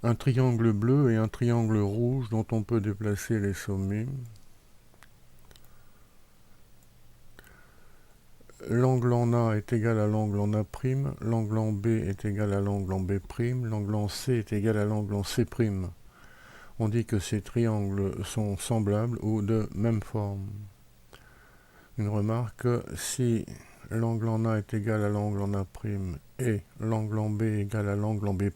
un triangle bleu et un triangle rouge dont on peut déplacer les sommets. L'angle en A est égal à l'angle en A', l'angle en B est égal à l'angle en B', l'angle en C est égal à l'angle en C'. On dit que ces triangles sont semblables ou de même forme. Une remarque, si l'angle en A est égal à l'angle en A' et l'angle en B est égal à l'angle en B',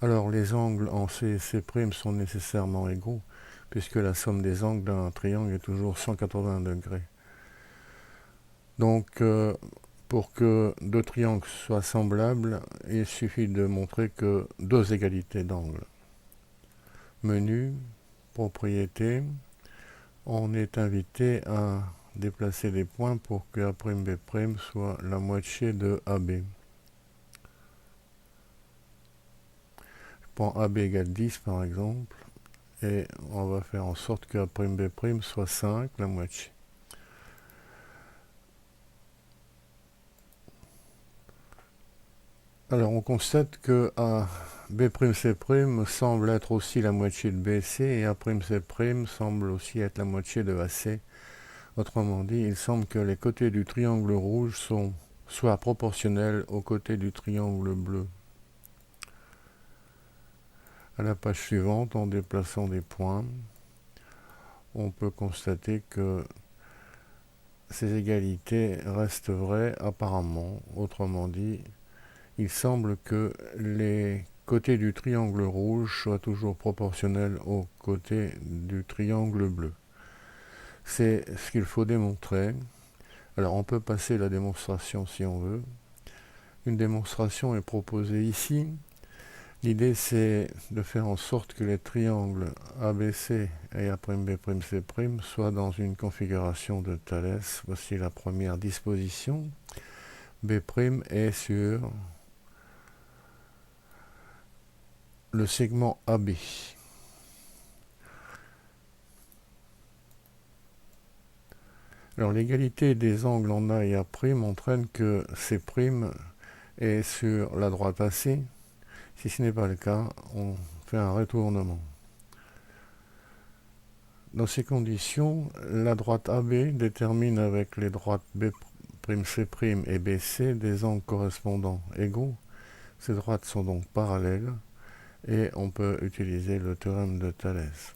alors les angles en C et C' sont nécessairement égaux, puisque la somme des angles d'un triangle est toujours 180 degrés. Donc, pour que deux triangles soient semblables, il suffit de montrer que deux égalités d'angles. Menu, propriété, on est invité à déplacer des points pour que A'B' soit la moitié de AB. Je prends AB égale 10 par exemple, et on va faire en sorte que A'B' soit 5, la moitié. Alors on constate que B'C' semble être aussi la moitié de BC et A'C' semble aussi être la moitié de AC. Autrement dit, il semble que les côtés du triangle rouge soient proportionnels aux côtés du triangle bleu. À la page suivante, en déplaçant des points, on peut constater que ces égalités restent vraies apparemment. Autrement dit, il semble que les côtés du triangle rouge soient toujours proportionnels aux côtés du triangle bleu. C'est ce qu'il faut démontrer. Alors on peut passer la démonstration si on veut. Une démonstration est proposée ici. L'idée c'est de faire en sorte que les triangles ABC et A'B'C' soient dans une configuration de Thalès. Voici la première disposition. B' est sur le segment AB. Alors l'égalité des angles en A et A' entraîne que C' est sur la droite AC. Si ce n'est pas le cas, on fait un retournement. Dans ces conditions, la droite AB détermine avec les droites B'C' et BC des angles correspondants égaux. Ces droites sont donc parallèles et on peut utiliser le théorème de Thalès.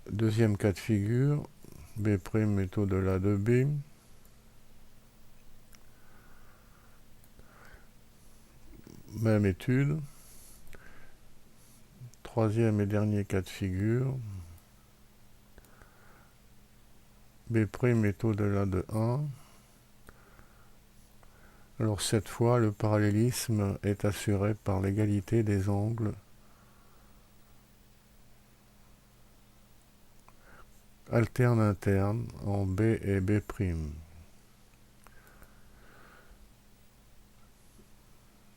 Deuxième cas de figure, B' est au-delà de B. Même étude. Troisième et dernier cas de figure, B' est au-delà de 1. Alors cette fois, le parallélisme est assuré par l'égalité des angles alterne-interne en B et B'.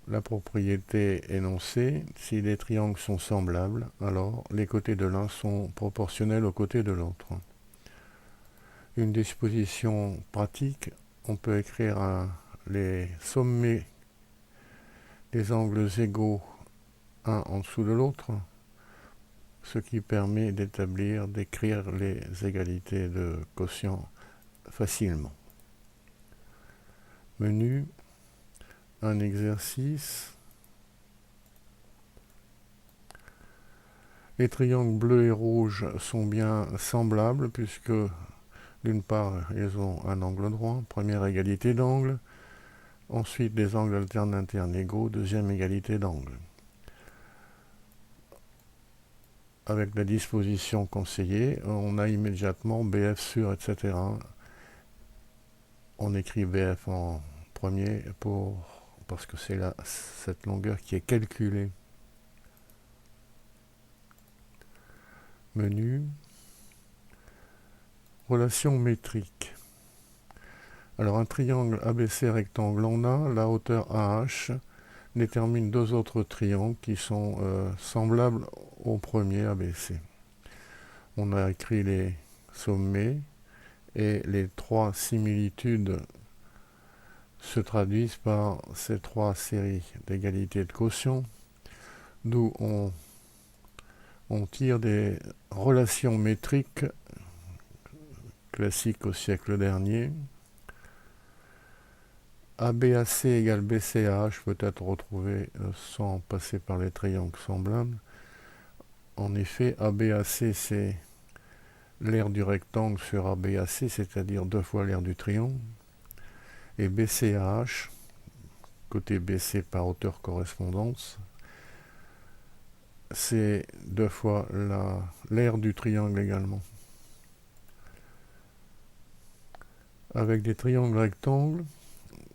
La propriété énoncée, si les triangles sont semblables, alors les côtés de l'un sont proportionnels aux côtés de l'autre. Une disposition pratique, on peut écrire les sommets des angles égaux un en dessous de l'autre, ce qui permet d'écrire les égalités de quotient facilement. Menu, un exercice. Les triangles bleus et rouges sont bien semblables puisque d'une part ils ont un angle droit, première égalité d'angle, ensuite des angles alternes internes égaux, deuxième égalité d'angle. Avec la disposition conseillée, on a immédiatement BF sur, etc. On écrit BF en premier parce que c'est cette longueur qui est calculée. Menu, relation métrique. Alors un triangle ABC rectangle en A, la hauteur AH détermine deux autres triangles qui sont semblables au premier ABC. On a écrit les sommets et les trois similitudes se traduisent par ces trois séries d'égalités de quotients, d'où on tire des relations métriques classiques au siècle dernier. ABAC égale BCAH peut être retrouvé sans passer par les triangles semblables. En effet, ABAC c'est l'aire du rectangle sur ABAC, c'est-à-dire 2 fois l'aire du triangle. Et BCAH, côté BC par hauteur correspondance, c'est 2 fois l'aire du triangle également. Avec des triangles rectangles,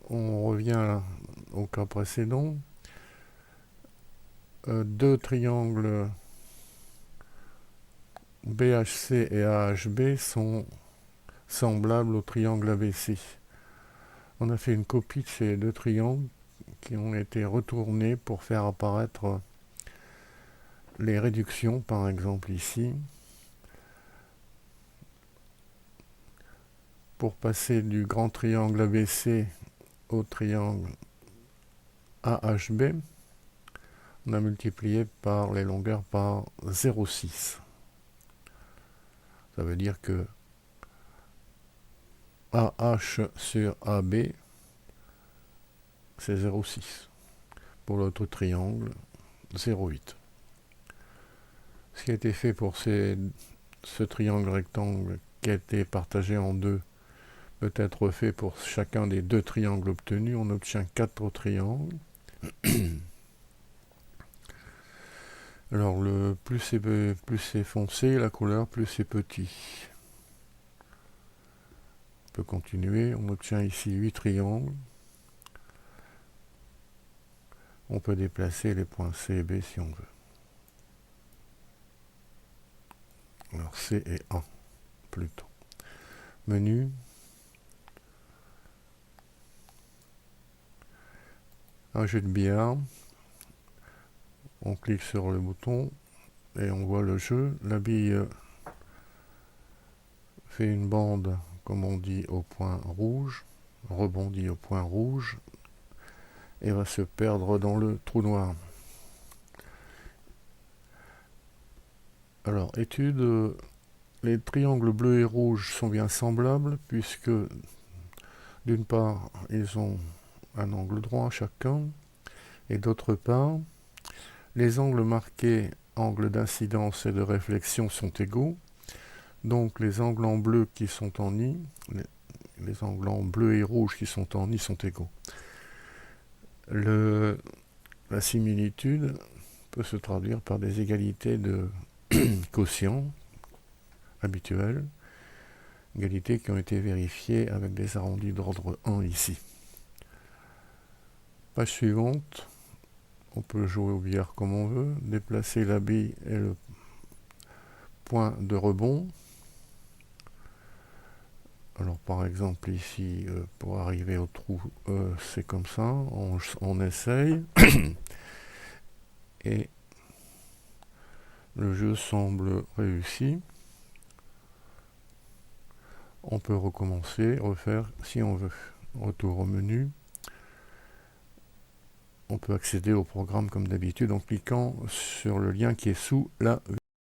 on revient au cas précédent. Deux triangles BHC et AHB sont semblables au triangle ABC. On a fait une copie de ces deux triangles qui ont été retournés pour faire apparaître les réductions, par exemple ici. Pour passer du grand triangle ABC au triangle AHB, on a multiplié par les longueurs par 0,6. Ça veut dire que AH sur AB, c'est 0,6. Pour l'autre triangle, 0,8. Ce qui a été fait pour ce triangle rectangle qui a été partagé en deux peut être fait pour chacun des deux triangles obtenus. On obtient 4 triangles. Alors le plus c'est foncé, la couleur, plus c'est petit. On peut continuer. On obtient ici 8 triangles. On peut déplacer les points C et B si on veut. Alors C et A plutôt. Menu. Un jeu de billard. On clique sur le bouton et on voit le jeu. La bille fait une bande, comme on dit, au point rouge, rebondit au point rouge et va se perdre dans le trou noir. Alors, étude, les triangles bleus et rouges sont bien semblables puisque d'une part, ils ont un angle droit chacun et d'autre part, les angles marqués, angles d'incidence et de réflexion sont égaux. Donc les angles en bleu qui sont en I, les angles en bleu et rouge qui sont en I sont égaux. La similitude peut se traduire par des égalités de quotients habituels, égalités qui ont été vérifiées avec des arrondis d'ordre 1 ici. Page suivante, on peut jouer au billard comme on veut, déplacer la bille et le point de rebond. Alors par exemple ici, pour arriver au trou, c'est comme ça, on essaye. Et le jeu semble réussi. On peut recommencer, refaire si on veut. Retour au menu. On peut accéder au programme comme d'habitude en cliquant sur le lien qui est sous la vidéo.